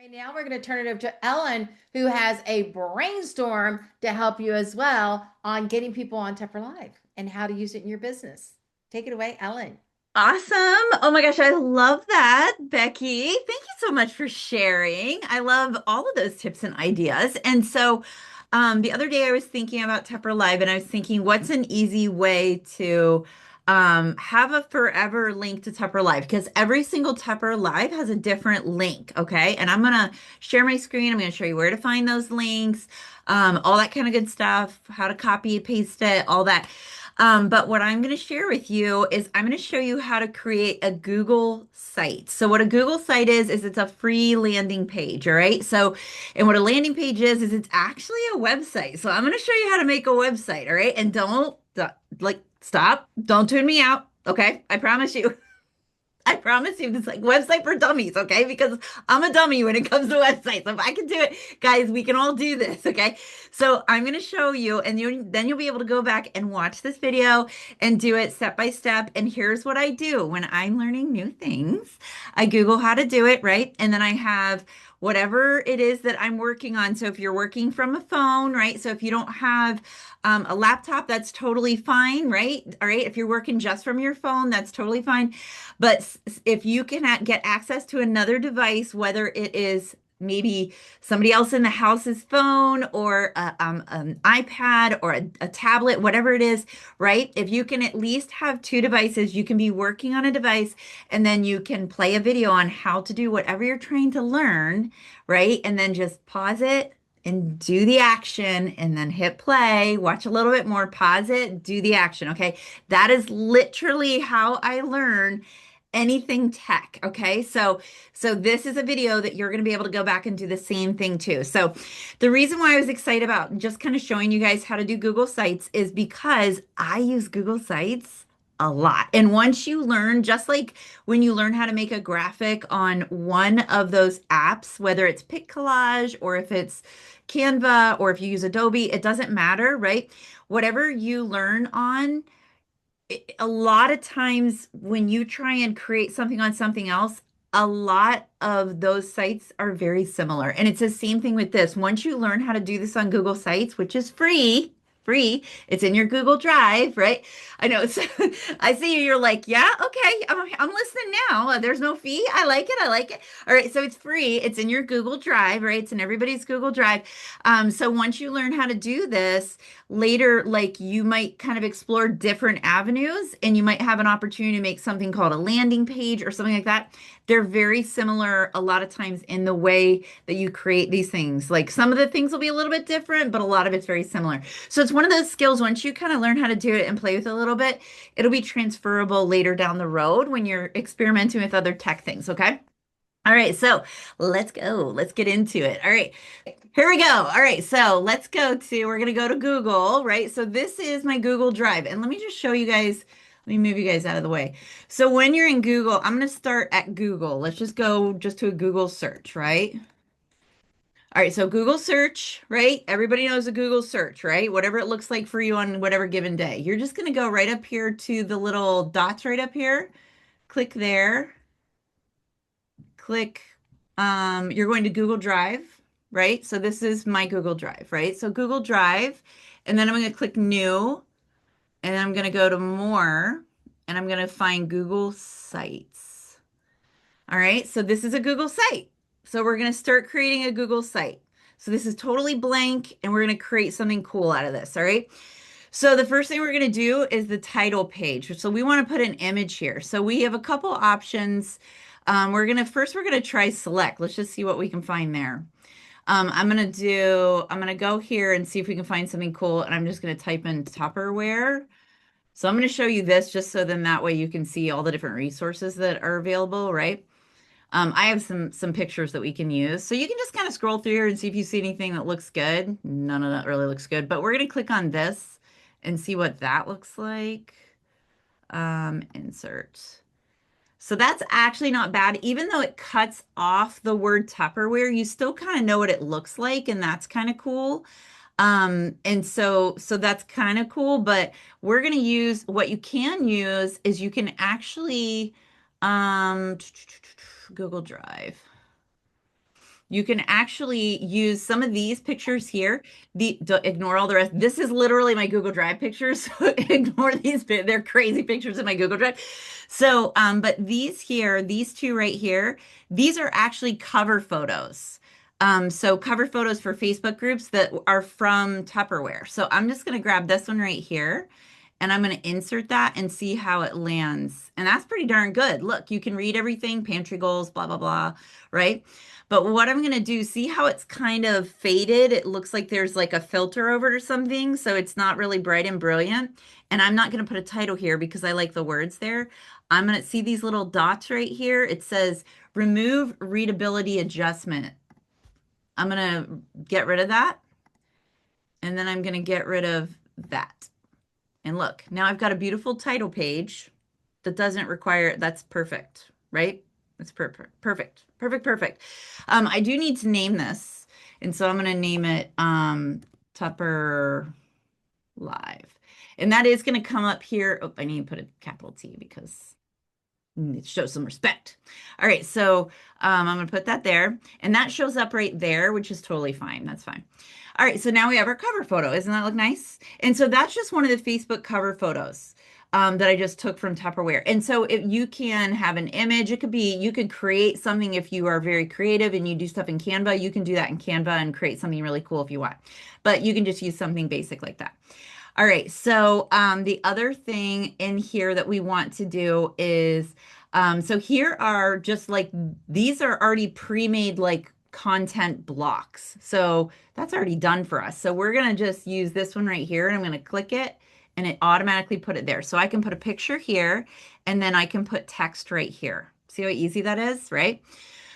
Right now, we're going to turn it over to Ellen, who has a brainstorm to help you as well on getting people on Tupper Live and how to use it in your business. Take it away, Ellen. Awesome. Oh my gosh, I love that, Becky. Thank you so much for sharing. I love all of those tips and ideas. The other day I was thinking about Tupper Live and I was thinking, what's an easy way to have a forever link to Tupper Live? Because every single Tupper Live has a different link, okay? And I'm gonna share my screen. I'm gonna show you where to find those links, all that kind of good stuff, how to copy, paste it, all that. But what I'm going to share with you is I'm going to show you how to create a Google site. So what a Google site is it's a free landing page, all right? And what a landing page is it's actually a website. So I'm going to show you how to make a website, all right? And stop, don't tune me out, okay? I promise you. I promise you, it's like website for dummies, okay? Because I'm a dummy when it comes to websites. If I can do it, guys, we can all do this, okay? So I'm going to show you, and then you'll be able to go back and watch this video and do it step by step. And here's what I do when I'm learning new things. I Google how to do it, right? And then I have whatever it is that I'm working on. So if you're working from a phone, right? So if you don't have a laptop, that's totally fine, right? All right. If you're working just from your phone, that's totally fine. But if you can get access to another device, whether it is maybe somebody else in the house's phone or an iPad or a tablet, whatever it is, right? If you can at least have two devices, you can be working on a device and then you can play a video on how to do whatever you're trying to learn, right? And then just pause it and do the action and then hit play, watch a little bit more, pause it, do the action. Okay. That is literally how I learn anything tech. Okay. So this is a video that you're going to be able to go back and do the same thing too. So the reason why I was excited about just kind of showing you guys how to do Google Sites is because I use Google Sites a lot. And once you learn, just like when you learn how to make a graphic on one of those apps, whether it's Pic Collage or if it's Canva or if you use Adobe, it doesn't matter, right? Whatever you learn on, a lot of times when you try and create something on something else, a lot of those sites are very similar. And it's the same thing with this. Once you learn how to do this on Google Sites, which is free, it's in your Google Drive, right? I know it's, I see you, you're like, yeah, okay, I'm listening now. There's no fee. I like it. I like it. All right. So it's free. It's in your Google Drive, right? It's in everybody's Google Drive. So once you learn how to do this, later, like you might kind of explore different avenues and you might have an opportunity to make something called a landing page or something like that. They're very similar a lot of times in the way that you create these things. Like some of the things will be a little bit different, but a lot of it's very similar. So it's one of those skills, once you kind of learn how to do it and play with it a little bit, it'll be transferable later down the road when you're experimenting with other tech things. Okay. All right, so let's go. Let's get into it. All right, here we go. All right, so we're going to go to Google, right? So this is my Google Drive. And let me just show you guys, let me move you guys out of the way. So when you're in Google, I'm going to start at Google. Let's just go just to a Google search, right? All right, so Google search, right? Everybody knows a Google search, right? Whatever it looks like for you on whatever given day. You're just going to go right up here to the little dots right up here. Click there. Click, you're going to Google Drive, right? So this is my Google Drive, right? So Google Drive, and then I'm going to click New, and I'm going to go to More, and I'm going to find Google Sites. All right, so this is a Google site. So we're going to start creating a Google site. So this is totally blank, and we're going to create something cool out of this, all right? So the first thing we're going to do is the title page. So we want to put an image here. So we have a couple options. We're gonna try select. Let's just see what we can find there. I'm gonna go here and see if we can find something cool. And I'm just gonna type in Tupperware. So I'm gonna show you this just so then that way you can see all the different resources that are available, right? I have some pictures that we can use. So you can just kind of scroll through here and see if you see anything that looks good. None of that really looks good, but we're gonna click on this and see what that looks like. Insert. So that's actually not bad. Even though it cuts off the word Tupperware, you still kind of know what it looks like, and that's kind of cool. And so that's kind of cool, but we're going to use what you can use is you can actually um Google Drive. You can actually use some of these pictures here. Ignore all the rest. This is literally my Google Drive pictures. So ignore these. They're crazy pictures in my Google Drive. So, but these here, these two right here, these are actually cover photos. So cover photos for Facebook groups that are from Tupperware. So I'm just going to grab this one right here and I'm going to insert that and see how it lands. And that's pretty darn good. Look, you can read everything, pantry goals, blah, blah, blah, right? But what I'm going to do, see how it's kind of faded? It looks like there's like a filter over it or something. So it's not really bright and brilliant. And I'm not going to put a title here because I like the words there. I'm going to see these little dots right here. It says remove readability adjustment. I'm going to get rid of that. And then I'm going to get rid of that. And look, now I've got a beautiful title page that doesn't require, that's perfect, right? That's perfect, perfect, perfect, perfect. I do need to name this. And so I'm going to name it Tupper Live. And that is going to come up here. Oh, I need to put a capital T because it shows some respect. All right, so I'm going to put that there. And that shows up right there, which is totally fine. That's fine. All right, so now we have our cover photo. Doesn't that look nice? And so that's just one of the Facebook cover photos that I just took from Tupperware. And so if you can have an image, it could be, you could create something if you are very creative and you do stuff in Canva, you can do that in Canva and create something really cool if you want. But you can just use something basic like that. All right, so the other thing in here that we want to do is, so here are just like, these are already pre-made like content blocks. So that's already done for us. So we're gonna just use this one right here and I'm gonna click it and it automatically put it there. So I can put a picture here and then I can put text right here. See how easy that is, right?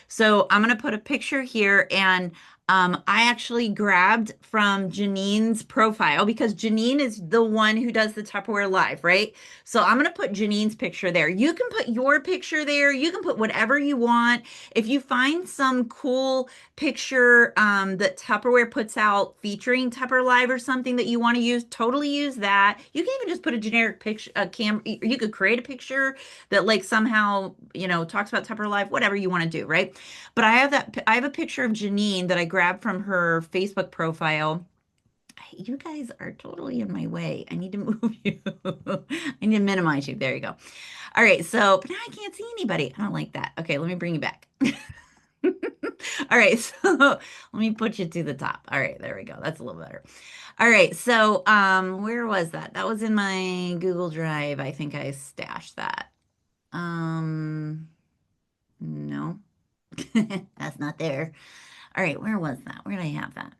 So I'm going to put a picture here and I actually grabbed from Janine's profile because Janine is the one who does the Tupperware Live, right? So I'm going to put Janine's picture there. You can put your picture there. You can put whatever you want. If you find some cool picture that Tupperware puts out featuring Tupper Live or something that you want to use, totally use that. You can even just put a generic picture, you could create a picture that like somehow, talks about Tupper Live, whatever you want to do, right? But I have a picture of Janine that I grabbed from her Facebook profile. You guys are totally in my way. I need to move you. I need to minimize you. There you go. All right, so, but now I can't see anybody. I don't like that. Okay, let me bring you back. All right, so let me put you to the top. All right, there we go. That's a little better. All right, so where was that? That was in my Google Drive. I think I stashed that. No. That's not there. All right, where was that? Where did I have that?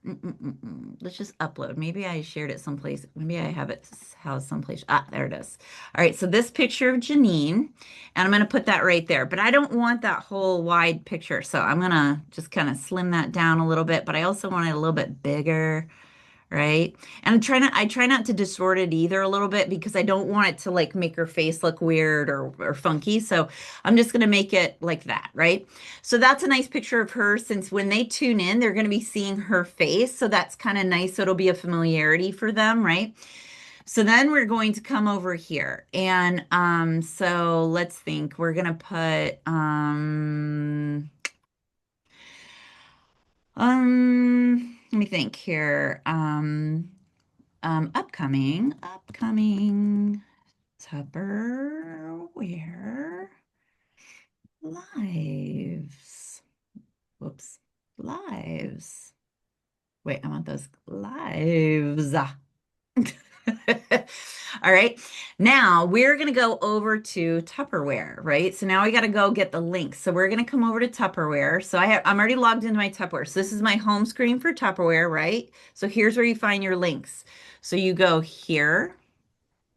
Let's just upload. Maybe I shared it someplace. Maybe I have it housed someplace. Ah, there it is. All right, so this picture of Janine, and I'm going to put that right there. But I don't want that whole wide picture, so I'm going to just kind of slim that down a little bit. But I also want it a little bit bigger, right? And I try not to distort it either a little bit because I don't want it to like make her face look weird or funky. So I'm just going to make it like that, right? So that's a nice picture of her since when they tune in, they're going to be seeing her face. So that's kind of nice. So it'll be a familiarity for them, right? So then we're going to come over here. And so let's think. We're going to put let me think here. Upcoming Tupperware lives. Whoops, lives. Wait, I want those lives. All right. Now we're going to go over to Tupperware, right? So now we got to go get the link. So we're going to come over to Tupperware. So I'm already logged into my Tupperware. So this is my home screen for Tupperware, right? So here's where you find your links. So you go here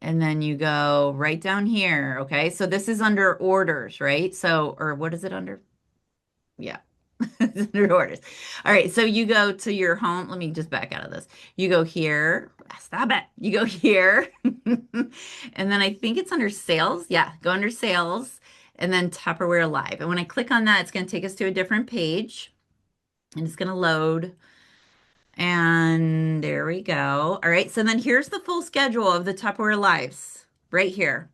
and then you go right down here. Okay. So this is under orders, right? So, or what is it under? Yeah. It's under orders. All right, so you go to your home. Let me just back out of this. You go here. Stop it. You go here. And then I think it's under sales. Yeah, go under sales and then Tupperware Live. And when I click on that, it's going to take us to a different page and it's going to load. And there we go. All right, so then here's the full schedule of the Tupperware Lives right here.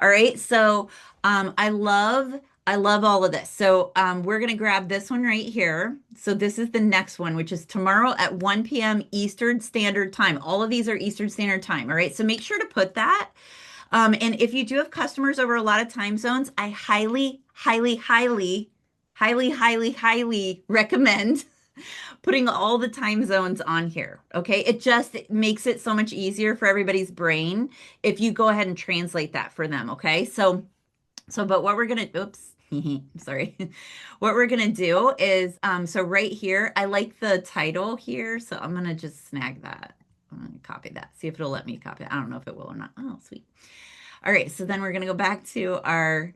All right, so I love I love all of this. So we're going to grab this one right here. So this is the next one, which is tomorrow at 1 p.m. Eastern Standard Time. All of these are Eastern Standard Time. All right. So make sure to put that. And if you do have customers over a lot of time zones, I highly, highly, highly, highly, highly, highly recommend putting all the time zones on here. Okay. It just makes it so much easier for everybody's brain if you go ahead and translate that for them. Okay. But what we're gonna, oops, sorry. What we're gonna do is, so right here, I like the title here, so I'm gonna just snag that. I'm gonna copy that, see if it'll let me copy it. I don't know if it will or not. Oh, sweet. All right, so then we're gonna go back to our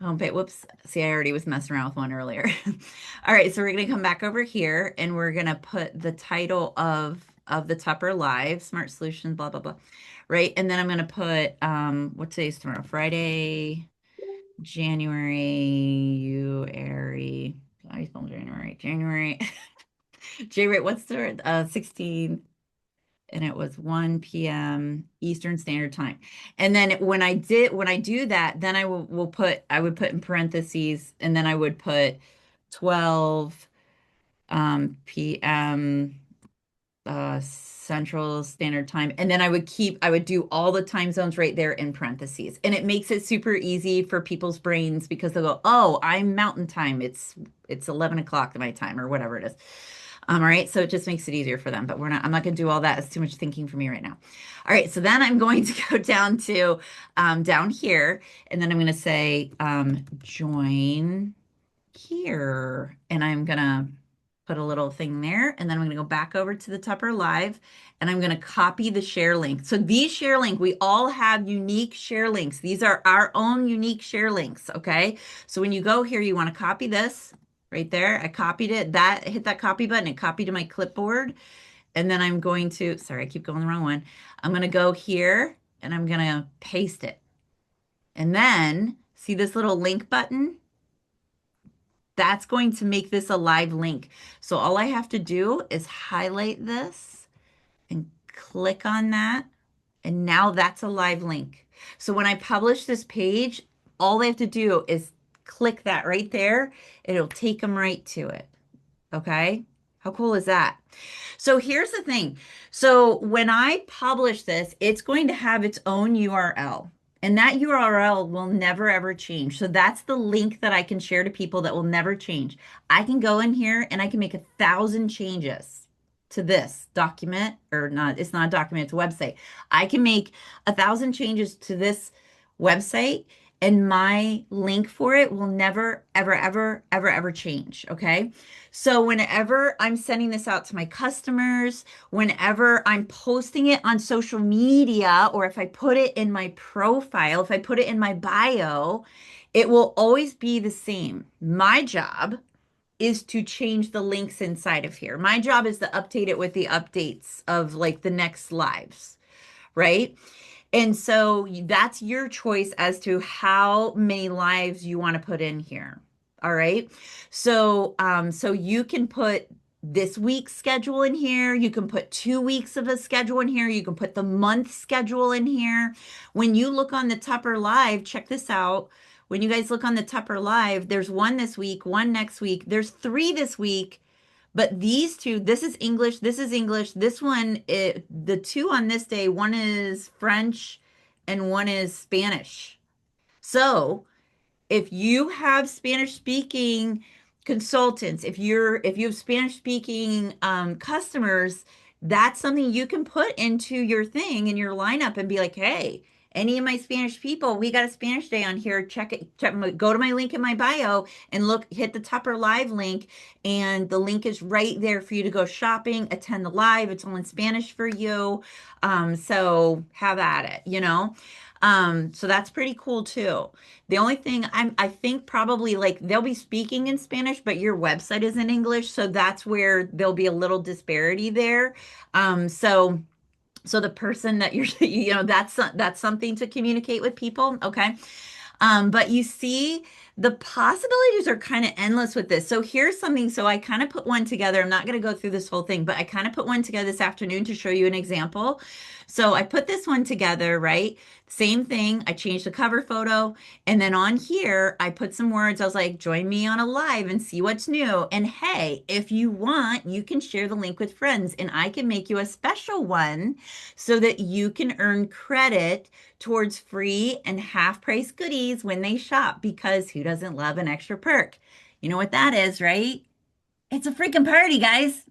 homepage. Whoops, see, I already was messing around with one earlier. All right, so we're gonna come back over here and we're gonna put the title of the Tupper Live, Smart Solutions, blah, blah, blah. Right, and then I'm gonna put, what today's tomorrow? Friday. January, I spelled January, January, what's the 16, and it was 1 p.m. Eastern Standard Time. And then when I do that, then I would put in parentheses, and then I would put 12 p.m. Central Standard Time. And then I would do all the time zones right there in parentheses. And it makes it super easy for people's brains because they'll go, oh, I'm mountain time. It's 11 o'clock my time or whatever it is. All right. So it just makes it easier for them. But I'm not going to do all that. It's too much thinking for me right now. All right. So then I'm going to go down to down here. And then I'm going to say join here. And I'm going to put a little thing there. And then I'm going to go back over to the Tupper Live and I'm going to copy the share link. So these share link, we all have unique share links. These are our own unique share links. Okay. So when you go here, you want to copy this right there. I copied it, hit that copy button and copy to my clipboard. And then I'm going to, sorry, I keep going the wrong one. I'm going to go here and I'm going to paste it. And then see this little link button? That's going to make this a live link. So all I have to do is highlight this and click on that. And now that's a live link. So when I publish this page, all they have to do is click that right there. It'll take them right to it. Okay. How cool is that? So here's the thing. So when I publish this, it's going to have its own URL. And that URL will never ever change. So that's the link that I can share to people that will never change. I can go in here and I can make 1,000 changes to this document, or not, it's not a document, it's a website. I can make 1,000 changes to this website and my link for it will never, ever, ever, ever, ever change. Okay. So whenever I'm sending this out to my customers, whenever I'm posting it on social media, or if I put it in my profile, if I put it in my bio, it will always be the same. My job is to change the links inside of here. My job is to update it with the updates of like the next lives, right? And so that's your choice as to how many lives you want to put in here. All right. So you can put this week's schedule in here. You can put 2 weeks of a schedule in here. You can put the month schedule in here. When you look on the Tupper Live, check this out. When you guys look on the Tupper Live, there's one this week, one next week. There's 3 this week. But these two, this is English, this is English. This one, the 2 on this day, one is French and one is Spanish. So if you have Spanish speaking consultants, if you have Spanish speaking customers, that's something you can put into your thing in your lineup and be like, hey, any of my Spanish people, we got a Spanish day on here. Check it, go to my link in my bio and look, hit the Tupper Live link, and the link is right there for you to go shopping, attend the live. It's all in Spanish for you. So have at it, you know. So that's pretty cool too. The only thing I think probably like they'll be speaking in Spanish, but your website is in English, so that's where there'll be a little disparity there. So the person that you're, that's something to communicate with people, okay? But you see The possibilities are kind of endless with this. So here's something. So I kind of put one together. I'm not going to go through this whole thing, but I kind of put one together this afternoon to show you an example. So I put this one together, right? Same thing. I changed the cover photo. And then on here, I put some words. I was like, join me on a live and see what's new. And hey, if you want, you can share the link with friends and I can make you a special one so that you can earn credit towards free and half price goodies when they shop because who doesn't love an extra perk? You know what that is, right? It's a freaking party, guys.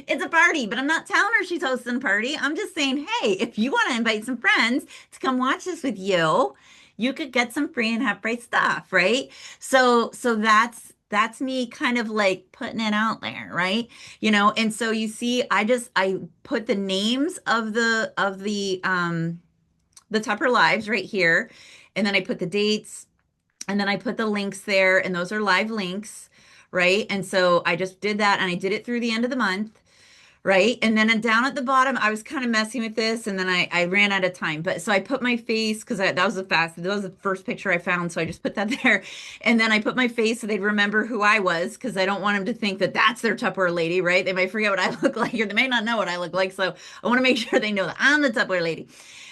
It's a party, but I'm not telling her she's hosting a party. I'm just saying, hey, if you want to invite some friends to come watch this with you, you could get some free and half price stuff, right? So that's me kind of like putting it out there, right? And so you see, I put the names of the Tupper Lives right here. And then I put the dates and then I put the links there, and those are live links, right? And so I just did that and I did it through the end of the month. Right. And then down at the bottom, I was kind of messing with this and then I ran out of time. But so I put my face because that was that was the first picture I found. So I just put that there. And then I put my face so they'd remember who I was because I don't want them to think that that's their Tupperware lady, right? They might forget what I look like or they may not know what I look like. So I want to make sure they know that I'm the Tupperware lady.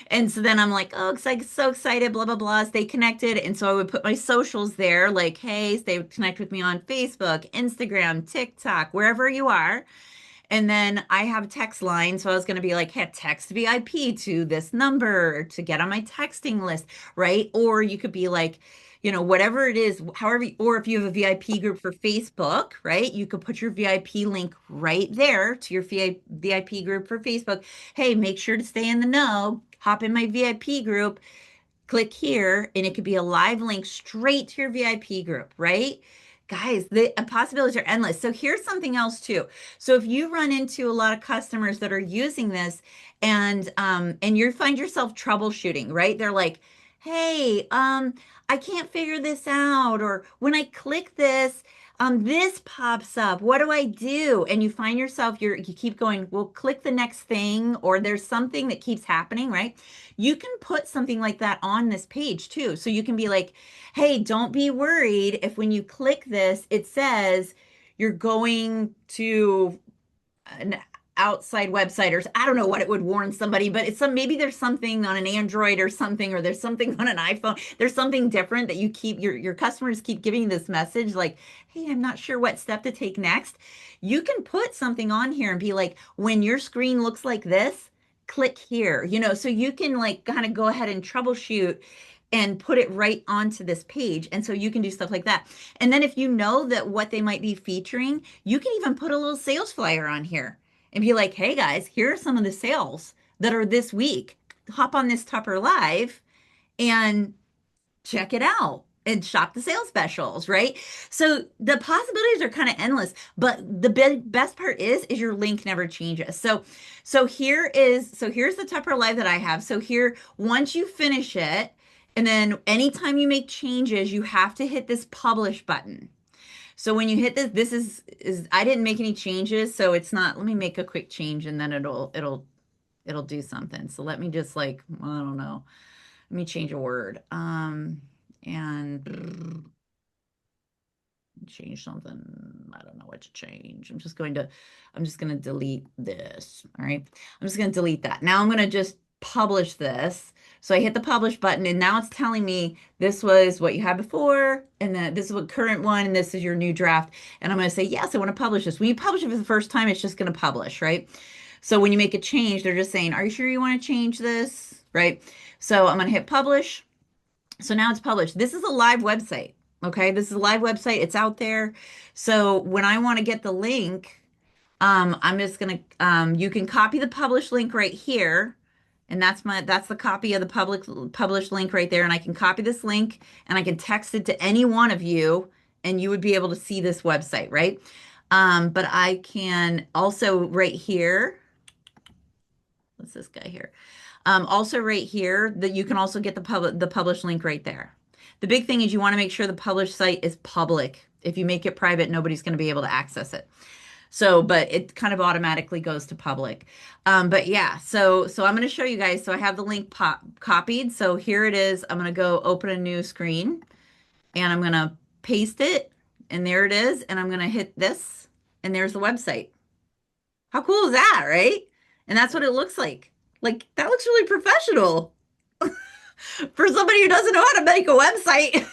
And so then I'm like, oh, so excited, blah, blah, blah. Stay connected. And so I would put my socials there, like, hey, stay connect with me on Facebook, Instagram, TikTok, wherever you are. And then I have a text line. So I was going to be like, hey, text VIP to this number to get on my texting list, right? Or you could be like, whatever it is, however, or if you have a VIP group for Facebook, right? You could put your VIP link right there to your VIP group for Facebook. Hey, make sure to stay in the know. Hop in my VIP group, click here, and it could be a live link straight to your VIP group, right? Guys, the possibilities are endless. So here's something else too. So if you run into a lot of customers that are using this and you find yourself troubleshooting, right? They're like, "Hey, I can't figure this out," or when I click this, this pops up. What do I do? And you find yourself you keep going, well, click the next thing, or there's something that keeps happening, right? You can put something like that on this page too. So you can be like, hey, don't be worried if when you click this, it says you're going to an outside website or I don't know what it would warn somebody, but maybe there's something on an Android or something, or there's something on an iPhone. There's something different that you keep your customers keep giving this message like, hey, I'm not sure what step to take next. You can put something on here and be like, when your screen looks like this, click here, so you can like kind of go ahead and troubleshoot and put it right onto this page. And so you can do stuff like that. And then if you know that what they might be featuring, you can even put a little sales flyer on here and be like, hey guys, here are some of the sales that are this week. Hop on this Tupper Live and check it out and shop the sales specials, right? So the possibilities are kind of endless, but the best part is your link never changes. So here's the Tupper Live that I have. So here, once you finish it, and then anytime you make changes, you have to hit this publish button. So when you hit this is I didn't make any changes, so it's not, let me make a quick change and then it'll do something. So let me just like, I don't know. Let me change a word. And change something. I don't know what to change. I'm just going to delete this. All right. I'm just going to delete that. Now I'm going to just publish this. So I hit the publish button and now it's telling me this was what you had before and then this is what current one and this is your new draft. And I'm going to say, yes, I want to publish this. When you publish it for the first time, it's just going to publish, right? So when you make a change, they're just saying, are you sure you want to change this? Right? So I'm going to hit publish. So now it's published. This is a live website. Okay. This is a live website. It's out there. So when I want to get the link, I'm just gonna you can copy the publish link right here. And that's the copy of the published link right there. And I can copy this link and I can text it to any one of you and you would be able to see this website, right? But I can also right here, what's this guy here? Also right here that you can also get the publish link right there. The big thing is you want to make sure the published site is public. If you make it private, nobody's going to be able to access it. So, but it kind of automatically goes to public. But yeah, so I'm going to show you guys. So I have the link copied. So here it is. I'm going to go open a new screen. and I'm gonna paste it, and there it is, and I'm gonna hit this, and there's the website. How cool is that, right? And that's what it looks like. Like that looks really professional for somebody who doesn't know how to make a website.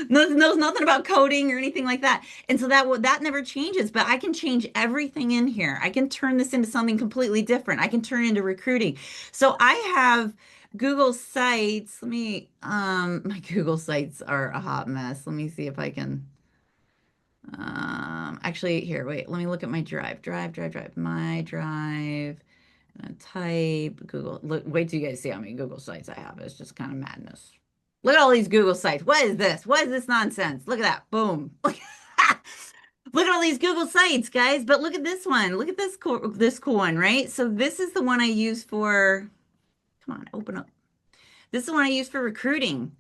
knows nothing about coding or anything like that. And so that never changes, but I can change everything in here. I can turn this into something completely different. I can turn it into recruiting. So I have Google Sites. Let me my Google Sites are a hot mess. Let me see if I can actually here, wait, let me look at my drive. My drive. Type Google. Look, wait till you guys see how many Google sites I have. It's just kind of madness. Look at all these Google sites. What is this? What is this nonsense? Look at that. Boom. Look at all these Google sites, guys. But look at this one. Look at this cool one, right? So this is the one I use for, come on, open up. This is the one I use for recruiting.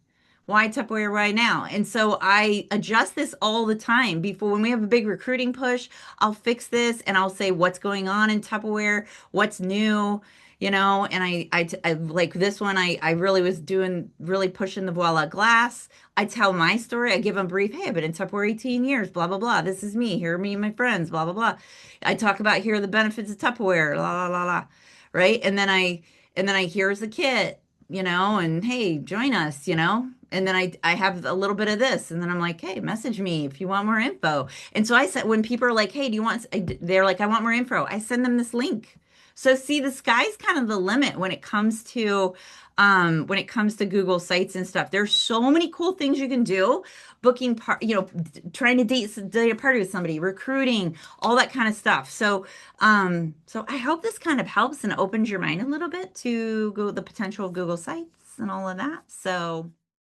Why Tupperware right now? And so I adjust this all the time. Before when we have a big recruiting push, I'll fix this and I'll say what's going on in Tupperware, what's new, and I like this one, I really was doing, really pushing the voila glass. I tell my story. I give them brief, hey, I've been in Tupperware 18 years, blah, blah, blah. This is me. Here are me and my friends, blah, blah, blah. I talk about here are the benefits of Tupperware, la, la, la, la. Right. And then I here's the kit, and hey, join us, and then I have a little bit of this, and then I'm like, hey, message me if you want more info. And so I said, when people are like, hey, do you want, they're like, I want more info. I send them this link. So see, the sky's kind of the limit when it comes to Google Sites and stuff. There's so many cool things you can do. Booking part, trying to date a party with somebody, recruiting, all that kind of stuff. So I hope this kind of helps and opens your mind a little bit to go the potential of Google Sites and all of that. So